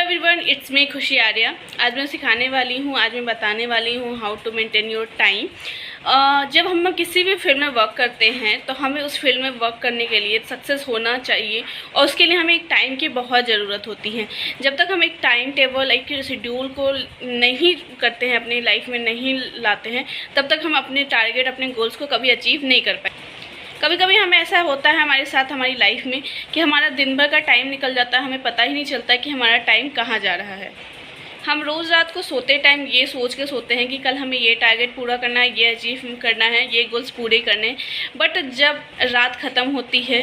Everyone, it's me खुशी आर्या। आज मैं सिखाने वाली हूँ, आज मैं बताने वाली हूँ how to maintain your time. जब हम किसी भी फील्ड में वर्क करते हैं तो हमें उस फील्ड में वर्क करने के लिए सक्सेस होना चाहिए और उसके लिए हमें एक टाइम की बहुत ज़रूरत होती है। जब तक हम एक टाइम टेबल, एक शेड्यूल को नहीं करते हैं, अपनी लाइफ में नहीं लाते हैं, तब तक हम अपने टारगेट, अपने गोल्स को कभी अचीव नहीं कर पाए। कभी कभी हमें ऐसा होता है हमारे साथ, हमारी लाइफ में, कि हमारा दिन भर का टाइम निकल जाता है, हमें पता ही नहीं चलता कि हमारा टाइम कहाँ जा रहा है। हम रोज़ रात को सोते टाइम ये सोच के सोते हैं कि कल हमें ये टारगेट पूरा करना है, ये अचीव करना है, ये गोल्स पूरे करने हैं। बट जब रात ख़त्म होती है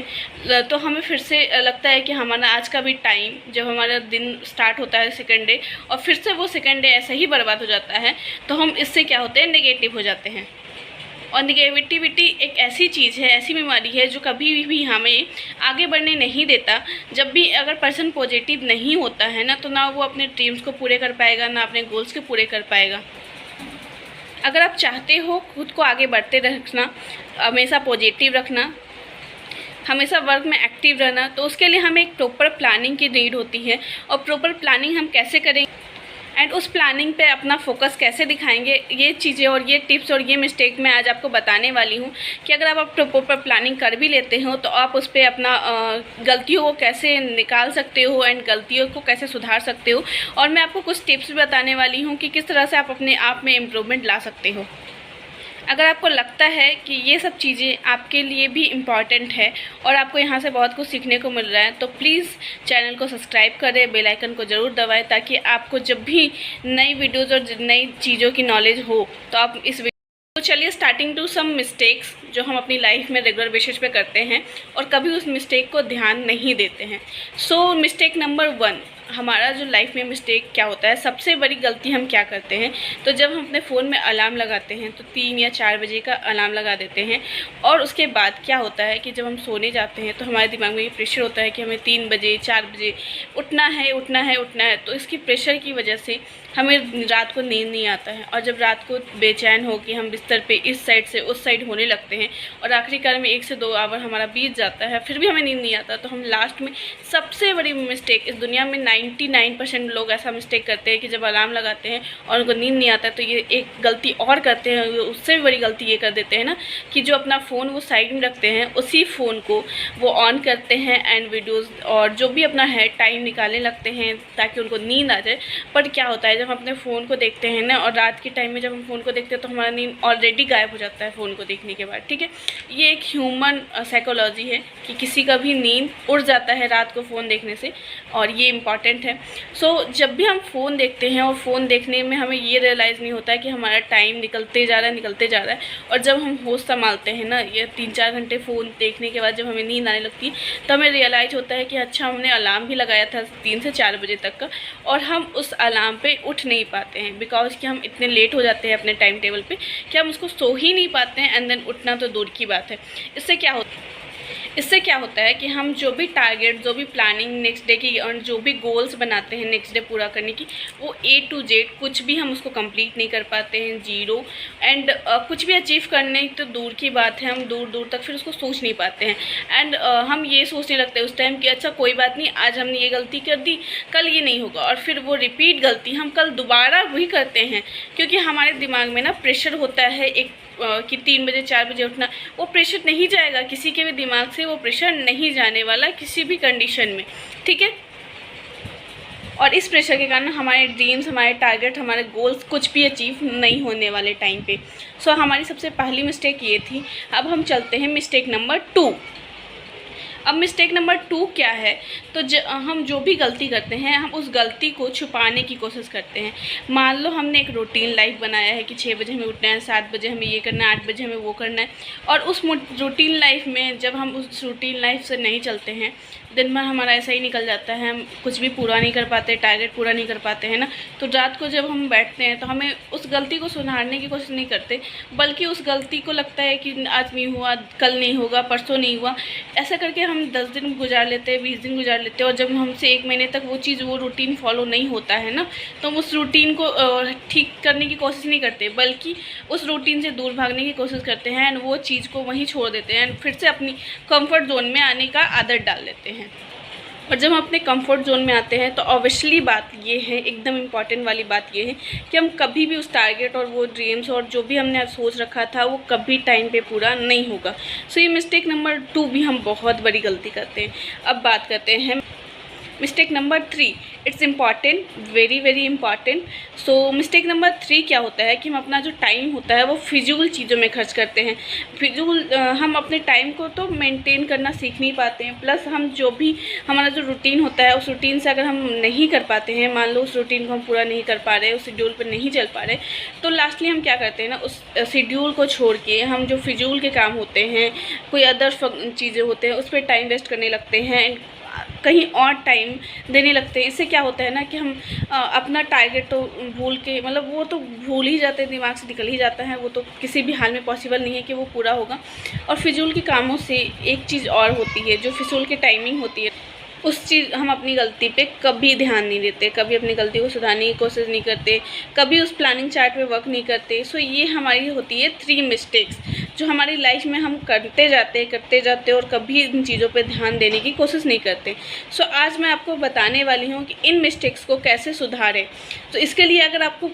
तो हमें फिर से लगता है कि हमारा आज का भी टाइम, जब हमारा दिन स्टार्ट होता है सेकंड डे, और फिर से वो सेकंड डे ऐसे ही बर्बाद हो जाता है। तो हम इससे क्या होते हैं, नेगेटिव हो जाते हैं। और निगेटिविटी एक ऐसी चीज़ है, ऐसी बीमारी है जो कभी भी हमें आगे बढ़ने नहीं देता। जब भी अगर पर्सन पॉजिटिव नहीं होता है ना, तो ना वो अपने ड्रीम्स को पूरे कर पाएगा, ना अपने गोल्स को पूरे कर पाएगा। अगर आप चाहते हो खुद को आगे बढ़ते रखना, हमेशा पॉजिटिव रखना, हमेशा वर्क में एक्टिव रहना, तो उसके लिए हमें एक प्रॉपर प्लानिंग की नीड होती है। और प्रॉपर प्लानिंग हम कैसे करेंगे एंड उस प्लानिंग पे अपना फोकस कैसे दिखाएंगे, ये चीज़ें और ये टिप्स और ये मिस्टेक मैं आज आपको बताने वाली हूँ कि अगर आप प्रॉपर प्लानिंग कर भी लेते हो तो आप उस पर अपना गलतियों को कैसे निकाल सकते हो एंड गलतियों को कैसे सुधार सकते हो। और मैं आपको कुछ टिप्स भी बताने वाली हूँ कि किस तरह से आप अपने आप में इम्प्रूवमेंट ला सकते हो। अगर आपको लगता है कि ये सब चीज़ें आपके लिए भी इम्पॉर्टेंट है और आपको यहाँ से बहुत कुछ सीखने को मिल रहा है, तो प्लीज़ चैनल को सब्सक्राइब करें, बेल आइकन को ज़रूर दबाएं, ताकि आपको जब भी नई वीडियोज़ और नई चीज़ों की नॉलेज हो तो आप इस तो चलिए स्टार्टिंग टू सम मिस्टेक्स जो हम अपनी लाइफ में रेगुलर बेसिस पे करते हैं और कभी उस मिस्टेक को ध्यान नहीं देते हैं। सो मिस्टेक नंबर 1, हमारा जो लाइफ में मिस्टेक क्या होता है, सबसे बड़ी गलती हम क्या करते हैं, तो जब हम अपने फ़ोन में अलार्म लगाते हैं तो 3 या 4 बजे का अलार्म लगा देते हैं। और उसके बाद क्या होता है कि जब हम सोने जाते हैं तो हमारे दिमाग में ये प्रेशर होता है कि हमें 3 बजे 4 बजे उठना है, उठना है, उठना है। तो इसकी प्रेशर की वजह से हमें रात को नींद नहीं आता है, और जब रात को बेचैन हो कि हम बिस्तर पे इस साइड से उस साइड होने लगते हैं और आखिरकार में 1 से 2 आवर हमारा बीत जाता है, फिर भी हमें नींद नहीं आता। तो हम लास्ट में, सबसे बड़ी मिस्टेक इस दुनिया में 99% लोग ऐसा मिस्टेक करते हैं कि जब अलार्म लगाते हैं और उनको नींद नहीं आता है, तो ये एक गलती और करते हैं, उससे भी बड़ी गलती ये कर देते हैं ना कि जो अपना फ़ोन वो साइड में रखते हैं, उसी फ़ोन को वो ऑन करते हैं एंड वीडियोज़ और जो भी अपना है टाइम निकालने लगते हैं ताकि उनको नींद आ जाए। पर क्या होता है, जब हम अपने फ़ोन को देखते हैं ना, और रात के टाइम में जब हम फ़ोन को देखते हैं तो हमारा नींद ऑलरेडी गायब हो जाता है फ़ोन को देखने के बाद। ठीक है, ये एक ह्यूमन साइकोलॉजी है कि किसी का भी नींद उड़ जाता है रात को फ़ोन देखने से, और ये इम्पॉर्टेंट है। सो जब भी हम फ़ोन देखते हैं और फ़ोन देखने में हमें ये रियलाइज़ नहीं होता है कि हमारा टाइम निकलते जा रहा है, निकलते जा रहा है। और जब हम होश संभालते हैं ना, ये 3-4 घंटे फ़ोन देखने के बाद जब हमें नींद आने लगती है, तो हमें रियलाइज़ होता है कि अच्छा, हमने अलार्म भी लगाया था 3 से 4 बजे तक का, और हम उस अलार्म पे उठ नहीं पाते हैं, बिकॉज कि हम इतने लेट हो जाते हैं अपने टाइम टेबल पे कि हम उसको सो ही नहीं पाते हैं। एंड देन उठना तो दूर की बात है। इससे क्या होता है कि हम जो भी टारगेट, जो भी प्लानिंग नेक्स्ट डे की और जो भी गोल्स बनाते हैं नेक्स्ट डे पूरा करने की, वो A to Z कुछ भी हम उसको कंप्लीट नहीं कर पाते हैं, ज़ीरो। एंड कुछ भी अचीव करने तो दूर की बात है, हम दूर दूर तक फिर उसको सोच नहीं पाते हैं। एंड हम ये सोचने लगते हैं उस टाइम कि अच्छा कोई बात नहीं, आज हमने ये गलती कर दी, कल ये नहीं होगा, और फिर वो रिपीट गलती हम कल दोबारा वही करते हैं, क्योंकि हमारे दिमाग में ना प्रेशर होता है एक कि 3 बजे 4 बजे उठना। वो प्रेशर नहीं जाएगा, किसी के भी दिमाग से वो प्रेशर नहीं जाने वाला किसी भी कंडीशन में। ठीक है, और इस प्रेशर के कारण हमारे ड्रीम्स, हमारे टारगेट, हमारे गोल्स कुछ भी अचीव नहीं होने वाले टाइम पे। सो हमारी सबसे पहली मिस्टेक ये थी। अब हम चलते हैं मिस्टेक नंबर 2। अब मिस्टेक नंबर 2 क्या है, तो हम जो भी गलती करते हैं, हम उस गलती को छुपाने की कोशिश करते हैं। मान लो हमने एक रूटीन लाइफ बनाया है कि 6 बजे हमें उठना है, 7 बजे हमें ये करना है, 8 बजे हमें वो करना है, और उस रूटीन लाइफ में जब हम उस रूटीन लाइफ से नहीं चलते हैं, दिन भर हमारा ऐसा ही निकल जाता है, हम कुछ भी पूरा नहीं कर पाते, टारगेट पूरा नहीं कर पाते हैं ना। तो रात को जब हम बैठते हैं तो हमें उस गलती को सुधारने की कोशिश नहीं करते, बल्कि उस गलती को लगता है कि आज नहीं हुआ, कल नहीं होगा, परसों नहीं हुआ। ऐसा करके हम 10 दिन गुजार लेते हैं, 20 दिन गुजार लेते हैं, और जब हमसे 1 महीने तक वो रूटीन फॉलो नहीं होता है ना, तो हम उस रूटीन को ठीक करने की कोशिश नहीं करते, बल्कि उस रूटीन से दूर भागने की कोशिश करते हैं एंड वो चीज़ को वहीं छोड़ देते हैं एंड फिर से अपनी कंफर्ट जोन में आने का आदत डाल लेते हैं। और जब हम अपने कंफर्ट जोन में आते हैं तो ऑब्वियसली बात ये है, एकदम इम्पॉर्टेंट वाली बात ये है कि हम कभी भी उस टारगेट और वो ड्रीम्स और जो भी हमने सोच रखा था वो कभी टाइम पे पूरा नहीं होगा। सो ये मिस्टेक नंबर 2 भी हम बहुत बड़ी गलती करते हैं। अब बात करते हैं mistake number 3। It's important, very very important. So mistake number 3 क्या होता है कि हम अपना जो टाइम होता है वो फिजूल चीज़ों में खर्च करते हैं। हम अपने टाइम को तो मेंटेन करना सीख नहीं पाते हैं, प्लस हम जो भी हमारा जो रूटीन होता है उस रूटीन से अगर हम नहीं कर पाते हैं, मान लो उस रूटीन को हम पूरा नहीं कर पा रहे, उस शेड्यूल पर नहीं चल पा रहे, तो लास्टली हम क्या करते हैं ना, उस शेड्यूल को छोड़ के हम जो फिजूल के काम होते हैं, कोई अदर चीज़ें होते हैं, उस पर टाइम वेस्ट करने लगते हैं, कहीं और टाइम देने लगते हैं। इससे क्या होता है ना कि हम अपना टारगेट तो भूल के, मतलब वो तो भूल ही जाते हैं, दिमाग से निकल ही जाता है, वो तो किसी भी हाल में पॉसिबल नहीं है कि वो पूरा होगा। और फिजूल के कामों से एक चीज़ और होती है, जो फिजूल की टाइमिंग होती है, उस चीज़ हम अपनी गलती पे कभी ध्यान नहीं देते, कभी अपनी गलती को सुधारने की कोशिश नहीं करते, कभी उस प्लानिंग चार्ट पे वर्क नहीं करते। सो ये हमारी होती है 3 मिस्टेक्स जो हमारी लाइफ में हम करते जाते और कभी इन चीज़ों पे ध्यान देने की कोशिश नहीं करते। सो आज मैं आपको बताने वाली हूँ कि इन मिस्टेक्स को कैसे सुधारें। तो इसके लिए अगर आपको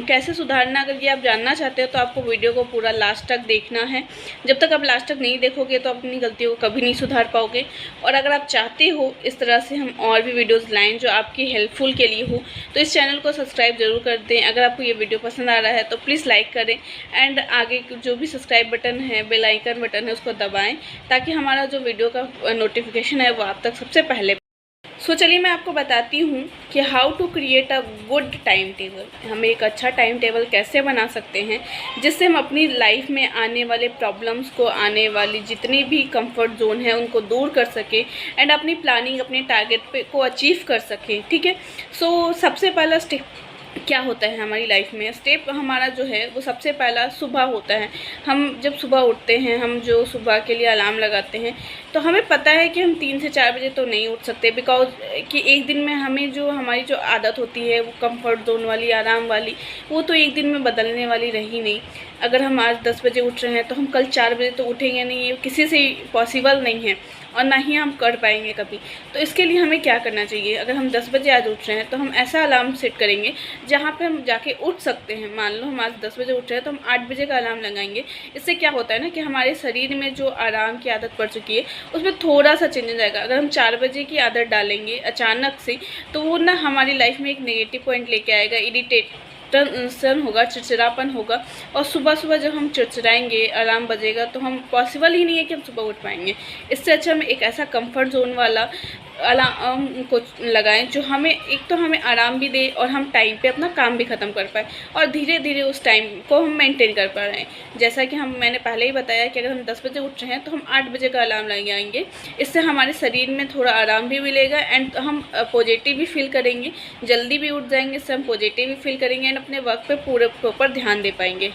कैसे सुधारना, अगर ये आप जानना चाहते हो तो आपको वीडियो को पूरा लास्ट तक देखना है। जब तक आप लास्ट तक नहीं देखोगे तो अपनी गलतियों को कभी नहीं सुधार पाओगे। और अगर आप चाहते हो इस तरह से हम और भी वीडियोस लाएं जो आपकी हेल्पफुल के लिए हो, तो इस चैनल को सब्सक्राइब जरूर कर दें। अगर आपको ये वीडियो पसंद आ रहा है तो प्लीज़ लाइक करें, एंड आगे जो भी सब्सक्राइब बटन है, बेल आइकन बटन है, उसको दबाएं ताकि हमारा जो वीडियो का नोटिफिकेशन है वो आप तक सबसे पहले। सो चलिए मैं आपको बताती हूँ कि how to create a good time table. हम एक अच्छा टाइम टेबल कैसे बना सकते हैं जिससे हम अपनी लाइफ में आने वाले प्रॉब्लम्स को, आने वाली जितनी भी कंफर्ट जोन है उनको दूर कर सकें, एंड अपनी प्लानिंग, अपने टारगेट पे को अचीव कर सकें। ठीक है। सो सबसे पहला स्टेप क्या होता है हमारी लाइफ में, स्टेप हमारा जो है वो सबसे पहला सुबह होता है। हम जब सुबह उठते हैं, हम जो सुबह के लिए अलार्म लगाते हैं, तो हमें पता है कि हम 3 से 4 बजे तो नहीं उठ सकते, बिकॉज कि एक दिन में हमें जो हमारी जो आदत होती है वो कंफर्ट जोन वाली, आराम वाली, वो तो एक दिन में बदलने वाली रही नहीं। अगर हम आज 10 बजे उठ रहे हैं तो हम कल 4 बजे तो उठेंगे नहीं, ये किसी से पॉसिबल नहीं है और ना ही हम कर पाएंगे कभी। तो इसके लिए हमें क्या करना चाहिए, अगर हम 10 बजे आज उठ रहे हैं तो हम ऐसा अलार्म सेट करेंगे जहाँ पे हम जाके उठ सकते हैं। मान लो हम आज 10 बजे उठ रहे हैं तो हम 8 बजे का अलार्म लगाएंगे। इससे क्या होता है ना कि हमारे शरीर में जो आराम की आदत पड़ चुकी है उसमें थोड़ा सा चेंज हो जाएगा। अगर हम 4 बजे की आदत डालेंगे अचानक से, तो वो ना हमारी लाइफ में एक नेगेटिव पॉइंट लेके आएगा, टेंशन होगा, चिड़चिड़ापन होगा। और सुबह सुबह जब हम चिड़चिड़ाएंगे, अलार्म बजेगा, तो हम पॉसिबल ही नहीं है कि हम सुबह उठ पाएंगे। इससे अच्छा हम एक ऐसा कंफर्ट जोन वाला अलार्म को लगाएं जो हमें एक तो हमें आराम भी दे और हम टाइम पे अपना काम भी ख़त्म कर पाए, और धीरे धीरे उस टाइम को हम मेंटेन कर पा रहे हैं। जैसा कि मैंने पहले ही बताया कि अगर हम 10 बजे उठ रहे हैं तो हम 8 बजे का अलार्म लगाएंगे। इससे हमारे शरीर में थोड़ा आराम भी मिलेगा, एंड हम पॉजिटिव भी फील करेंगे, जल्दी भी उठ जाएंगे, इससे हम पॉजिटिव भी फील करेंगे एंड अपने वर्क पे पूरे प्रॉपर ध्यान दे पाएंगे।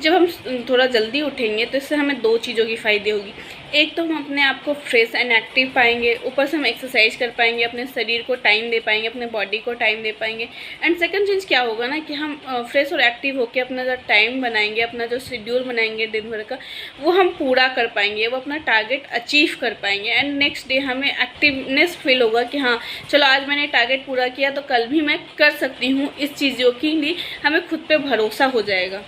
जब हम थोड़ा जल्दी उठेंगे तो इससे हमें 2 चीज़ों की फ़ायदे होगी। एक तो हम अपने आप को फ्रेश एंड एक्टिव पाएंगे, ऊपर से हम एक्सरसाइज कर पाएंगे, अपने शरीर को टाइम दे पाएंगे, अपने बॉडी को टाइम दे पाएंगे। एंड सेकंड चीज़ क्या होगा ना कि हम फ्रेश और एक्टिव होकर अपना जो टाइम बनाएंगे, अपना जो शेड्यूल बनाएंगे दिन भर का, वो हम पूरा कर पाएंगे, वो अपना टारगेट अचीव कर पाएंगे। एंड नेक्स्ट डे हमें एक्टिवनेस फील होगा कि हाँ चलो आज मैंने टारगेट पूरा किया तो कल भी मैं कर सकती हूँ। इस चीज़ों के लिए हमें खुद पे भरोसा हो जाएगा।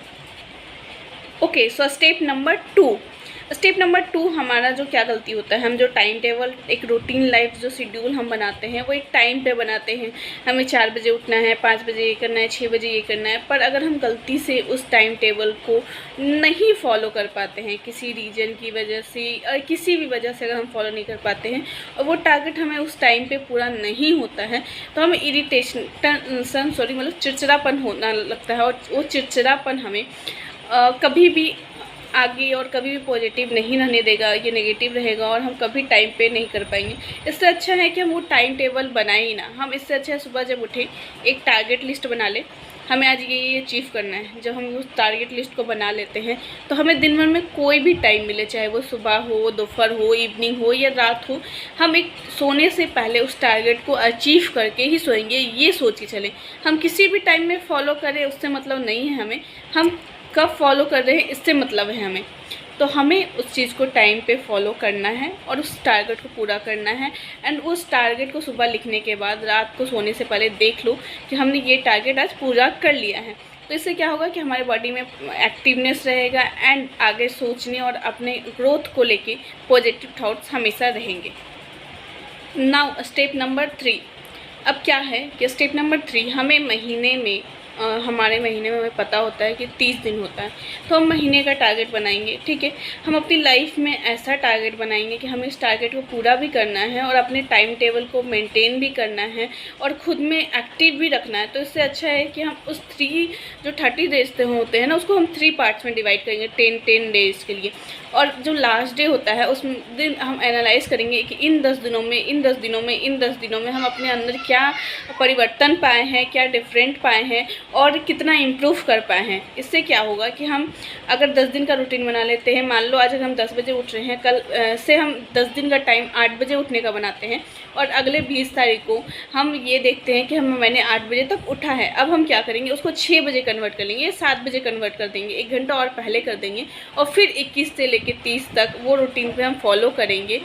ओके, सो स्टेप नंबर 2 हमारा जो क्या गलती होता है, हम जो टाइम टेबल, एक रूटीन लाइफ जो शेड्यूल हम बनाते हैं वो एक टाइम पे बनाते हैं। हमें 4 बजे उठना है, 5 बजे ये करना है, 6 बजे ये करना है। पर अगर हम गलती से उस टाइम टेबल को नहीं फॉलो कर पाते हैं, किसी रीजन की वजह से और किसी भी वजह से अगर हम फॉलो नहीं कर पाते हैं और वो टारगेट हमें उस टाइम पे पूरा नहीं होता है, तो हमें मतलब चिड़चिड़ापन होना लगता है। और वो चिड़चिड़ापन हमें कभी भी आगे और कभी भी पॉजिटिव नहीं रहने देगा, ये नेगेटिव रहेगा और हम कभी टाइम पे नहीं कर पाएंगे। इससे अच्छा है कि हम वो टाइम टेबल बनाए ही ना। हम इससे अच्छा है सुबह जब उठें एक टारगेट लिस्ट बना लें, हमें आज ये अचीव करना है। जब हम उस टारगेट लिस्ट को बना लेते हैं तो हमें दिन भर में कोई भी टाइम मिले, चाहे वो सुबह हो, दोपहर हो, इवनिंग हो या रात हो, हम एक सोने से पहले उस टारगेट को अचीव करके ही सोएंगे। ये सोच के चलें। हम किसी भी टाइम में फॉलो करें उससे मतलब नहीं है हमें, हम कब फॉलो कर रहे हैं इससे मतलब है हमें। तो हमें उस चीज़ को टाइम पे फॉलो करना है और उस टारगेट को पूरा करना है। एंड उस टारगेट को सुबह लिखने के बाद रात को सोने से पहले देख लो कि हमने ये टारगेट आज पूरा कर लिया है। तो इससे क्या होगा कि हमारे बॉडी में एक्टिवनेस रहेगा एंड आगे सोचने और अपने ग्रोथ को लेके पॉजिटिव थॉट्स हमेशा रहेंगे। Now step number 3। अब क्या है कि स्टेप नंबर 3 हमें महीने में हमारे महीने में हमें पता होता है कि 30 दिन होता है, तो हम महीने का टारगेट बनाएंगे। ठीक है, हम अपनी लाइफ में ऐसा टारगेट बनाएंगे कि हमें इस टारगेट को पूरा भी करना है और अपने टाइम टेबल को मेंटेन भी करना है और ख़ुद में एक्टिव भी रखना है। तो इससे अच्छा है कि हम उस 3 जो 30 डेज होते हैं ना, उसको हम 3 पार्ट्स में डिवाइड करेंगे 10 डेज़ के लिए। और जो लास्ट डे होता है उस दिन हम एनालाइज करेंगे कि इन 10 दिनों में हम अपने अंदर क्या परिवर्तन पाए हैं, क्या डिफरेंट पाए हैं और कितना इम्प्रूव कर पाए हैं। इससे क्या होगा कि हम अगर 10 दिन का रूटीन बना लेते हैं, मान लो आज हम 10 बजे उठ रहे हैं, कल से हम 10 दिन का टाइम 8 बजे उठने का बनाते हैं और अगले 20 तारीख को हम ये देखते हैं कि मैंने 8 बजे तक उठा है। अब हम क्या करेंगे, उसको 6 बजे कन्वर्ट कर लेंगे, 7 बजे कन्वर्ट कर देंगे, 1 घंटा और पहले कर देंगे और फिर 21 से लेकर 30 तक वो रूटीन पे हम फॉलो करेंगे।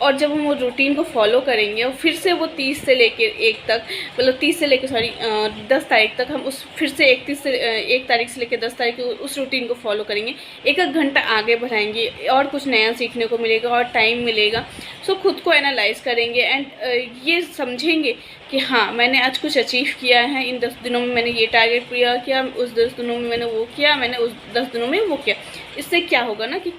और जब हम वो रूटीन को फॉलो करेंगे और फिर से वो 30 से लेकर 1 तक, मतलब 30 से लेकर 10 तारीख तक हम उस फिर से 1 तारीख से लेकर 10 तारीख उस रूटीन को फॉलो करेंगे, 1 घंटा आगे बढ़ाएंगे और कुछ नया सीखने को मिलेगा और टाइम मिलेगा। सो खुद को एनालाइज करेंगे एंड ये समझेंगे कि हाँ, मैंने आज कुछ अचीव किया है, इन 10 दिनों में मैंने ये टारगेट पूरा किया, उस 10 दिनों में मैंने वो किया, मैंने उस 10 दिनों में वो किया। इससे क्या होगा ना कि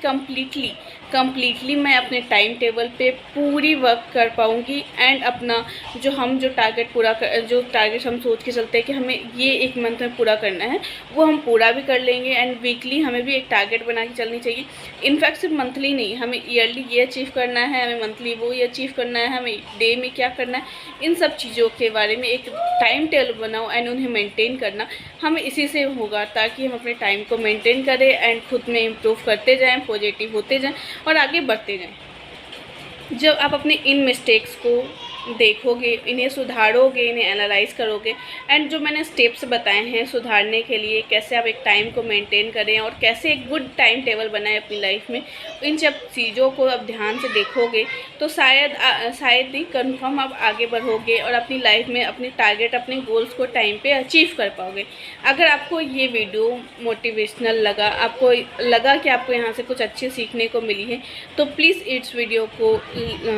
कम्प्लीटली मैं अपने टाइम टेबल पे पूरी वर्क कर पाऊँगी एंड अपना जो टारगेट हम सोच के चलते हैं कि हमें ये 1 मंथ में पूरा करना है, वो हम पूरा भी कर लेंगे। एंड वीकली हमें भी एक टारगेट बना के चलनी चाहिए। इनफैक्ट सिर्फ मंथली नहीं, हमें ईयरली ये अचीव करना है, हमें मंथली वो ये अचीव करना है, हमें डे में क्या करना है, इन सब चीज़ों के बारे में एक टाइम टेबल बनाओ एंड उन्हें मेंटेन करना हमें इसी से होगा, ताकि हम अपने टाइम को मेंटेन करें एंड खुद में इम्प्रूव करते जाएं, पॉजिटिव होते जाएं और आगे बढ़ते जाएं। जब आप अपने इन मिस्टेक्स को देखोगे, इन्हें सुधारोगे, इन्हें एनालाइज करोगे एंड जो मैंने स्टेप्स बताए हैं सुधारने के लिए, कैसे आप एक टाइम को मेंटेन करें और कैसे एक गुड टाइम टेबल बनाएं अपनी लाइफ में, इन सब चीज़ों को आप ध्यान से देखोगे तो शायद ही कंफर्म आप आगे बढ़ोगे और अपनी लाइफ में अपनी टारगेट, अपने गोल्स को टाइम पे अचीव कर पाओगे। अगर आपको ये वीडियो मोटिवेशनल लगा, आपको लगा कि आपको यहाँ से कुछ अच्छे सीखने को मिली है, तो प्लीज़ इस वीडियो को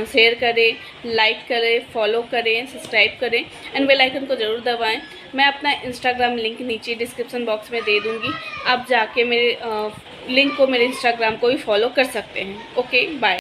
शेयर करें, लाइक करें, फॉलो करें, सब्सक्राइब करें एंड बेल आइकन को ज़रूर दबाएं। मैं अपना इंस्टाग्राम लिंक नीचे डिस्क्रिप्शन बॉक्स में दे दूँगी, आप जाके मेरे लिंक को, मेरे इंस्टाग्राम को भी फॉलो कर सकते हैं। Okay, bye.